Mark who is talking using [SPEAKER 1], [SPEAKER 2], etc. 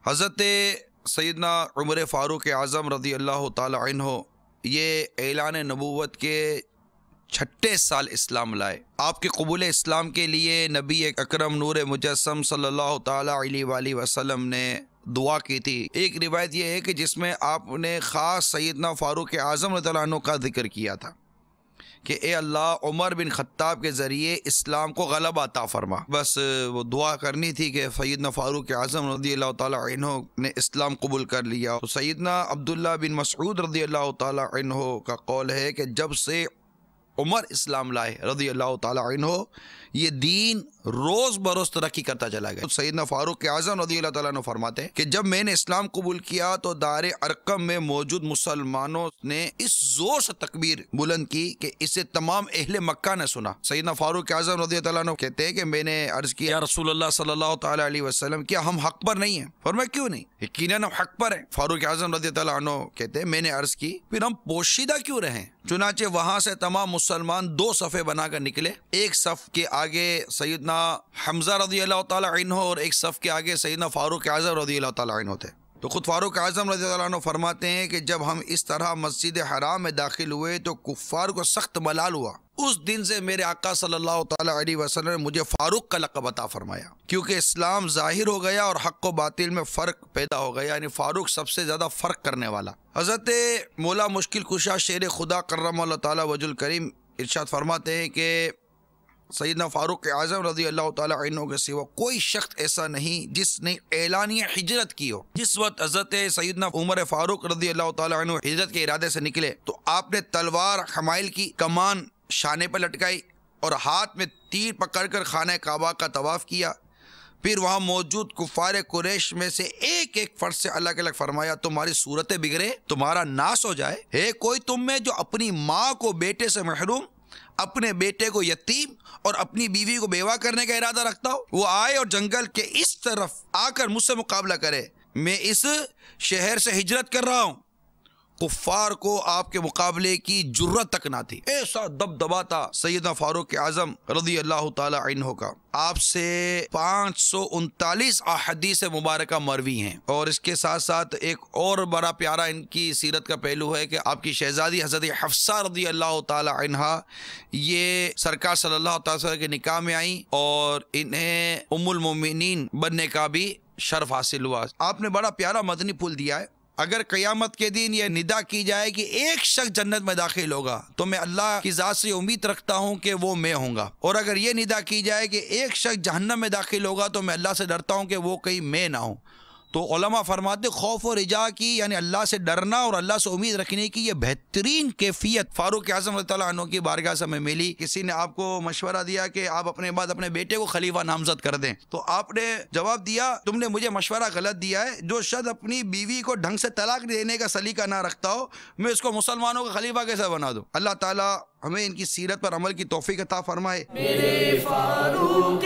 [SPEAKER 1] حضرت سیدنا عمر فاروق اعظم رضی اللہ تعالی عنہ یہ اعلان نبوت کے 6 سال اسلام لائے۔ آپ کے قبول اسلام کے لیے نبی اکرم نور مجسم صلی اللہ تعالی علیہ وآلہ وسلم نے دعا کی تھی۔ ایک روایت یہ ہے کہ جس میں آپ نے خاص سیدنا فاروق اعظم رضی اللہ عنہ کا ذکر کیا تھا کہ اے اللہ عمر بن خطاب کے ذریعے اسلام کو غلبہ عطا فرما۔ بس وہ دعا کرنی تھی کہ سیدنا فاروق اعظم رضی اللہ تعالی عنہ نے اسلام قبول کر لیا۔ تو سیدنا عبداللہ بن مسعود رضی اللہ تعالی عنہ کا قول ہے کہ جب سے عمر اسلام لائے رضی اللہ تعالی عنہ یہ دین روز بروز ترقی کرتا چلا گیا۔ سیدنا فاروق اعظم رضی اللہ تعالیٰ عنہ فرماتے ہیں کہ جب میں نے اسلام قبول کیا تو دار ارقم میں موجود مسلمانوں نے اس زور سے تکبیر بلند کی کہ اسے تمام اہل مکہ نے سنا۔ سیدنا فاروق اعظم رضی اللہ عنہ کہتے ہیں کہ میں نے عرض کیا یا رسول اللہ صلی اللہ تعالیٰ علیہ وسلم کیا ہم حق پر نہیں ہیں؟ فرمایا کیوں نہیں، یقیناً ہم حق پر ہیں۔ فاروق اعظم رضی اللہ عنہ کہتے ہیں میں نے عرض کی پھر ہم پوشیدہ کیوں رہیں؟ چنانچہ وہاں سے تمام مسلمان 2 صفیں بنا کر نکلے، ایک صف کے آگے سیدنا حمزہ رضی اللہ تعالیٰ عنہ اور ایک صف کے آگے سیدنا فاروق اعظم رضی اللہ تعالیٰ عنہ تھے۔ تو خود فاروق اعظم رضی اللہ عنہ فرماتے ہیں کہ جب ہم اس طرح مسجد حرام میں داخل ہوئے تو کفار کو سخت ملال ہوا۔ اس دن سے میرے آقا صلی اللہ تعالیٰ علیہ وسلم نے مجھے فاروق کا لقب عطا فرمایا، کیونکہ اسلام ظاہر ہو گیا اور حق و باطل میں فرق پیدا ہو گیا، یعنی فاروق سب سے زیادہ فرق کرنے والا۔ حضرت مولا مشکل کشا شیر خدا کرم اللہ تعالیٰ وجہ الکریم ارشاد فرماتے ہیں کہ سیدنا فاروق اعظم رضی اللہ تعالیٰ عنہ کے سوا کوئی شخص ایسا نہیں جس نے اعلانیہ ہجرت کی ہو۔ جس وقت حضرت سیدنا عمر فاروق رضی اللہ تعالیٰ عنہ ہجرت کے ارادے سے نکلے تو آپ نے تلوار حمائل کی کمان شانے پر لٹکائی اور ہاتھ میں تیر پکڑ کر خانہ کعبہ کا طواف کیا۔ پھر وہاں موجود کفار قریش میں سے ایک ایک فرد سے الگ الگ فرمایا تمہاری صورتیں بگڑے، تمہارا ناس ہو جائے، ہے کوئی تم میں جو اپنی ماں کو بیٹے سے محروم، اپنے بیٹے کو یتیم اور اپنی بیوی کو بیوہ کرنے کا ارادہ رکھتا ہو؟ وہ آئے اور جنگل کے اس طرف آ کر مجھ سے مقابلہ کرے، میں اس شہر سے ہجرت کر رہا ہوں۔ کفار کو آپ کے مقابلے کی جرت تک نہ تھی، ایسا دبدبا تھا سیدنا فاروق اعظم رضی اللہ تعالی عنہ کا۔ آپ سے 539 احادیث مبارکہ مروی ہیں، اور اس کے ساتھ ساتھ ایک اور بڑا پیارا ان کی سیرت کا پہلو ہے کہ آپ کی شہزادی حضرت حفصہ رضی اللہ تعالی عنہا یہ سرکار صلی اللہ تعالی وسلم کے نکاح میں آئیں اور انہیں ام المومنین بننے کا بھی شرف حاصل ہوا۔ آپ نے بڑا پیارا مدنی پھول دیا ہے، اگر قیامت کے دن یہ ندا کی جائے کہ ایک شخص جنت میں داخل ہوگا تو میں اللہ کی ذات سے امید رکھتا ہوں کہ وہ میں ہوں گا، اور اگر یہ ندا کی جائے کہ ایک شخص جہنم میں داخل ہوگا تو میں اللہ سے ڈرتا ہوں کہ وہ کہیں میں نہ ہوں۔ تو علماء فرماتے خوف و رجا کی یعنی اللہ سے ڈرنا اور اللہ سے امید رکھنے کی یہ بہترین کیفیت فاروق اعظم رضی اللہ عنہ کی بارگاہ سے ہمیں ملی۔ کسی نے آپ کو مشورہ دیا کہ آپ اپنے بعد اپنے بیٹے کو خلیفہ نامزد کر دیں، تو آپ نے جواب دیا تم نے مجھے مشورہ غلط دیا ہے، جو شخص اپنی بیوی کو ڈھنگ سے طلاق دینے کا سلیقہ نہ رکھتا ہو میں اس کو مسلمانوں کا خلیفہ کیسے بنا دوں؟ اللہ تعالیٰ ہمیں ان کی سیرت پر عمل کی توفیق عطا فرمائے۔ میرے فاروق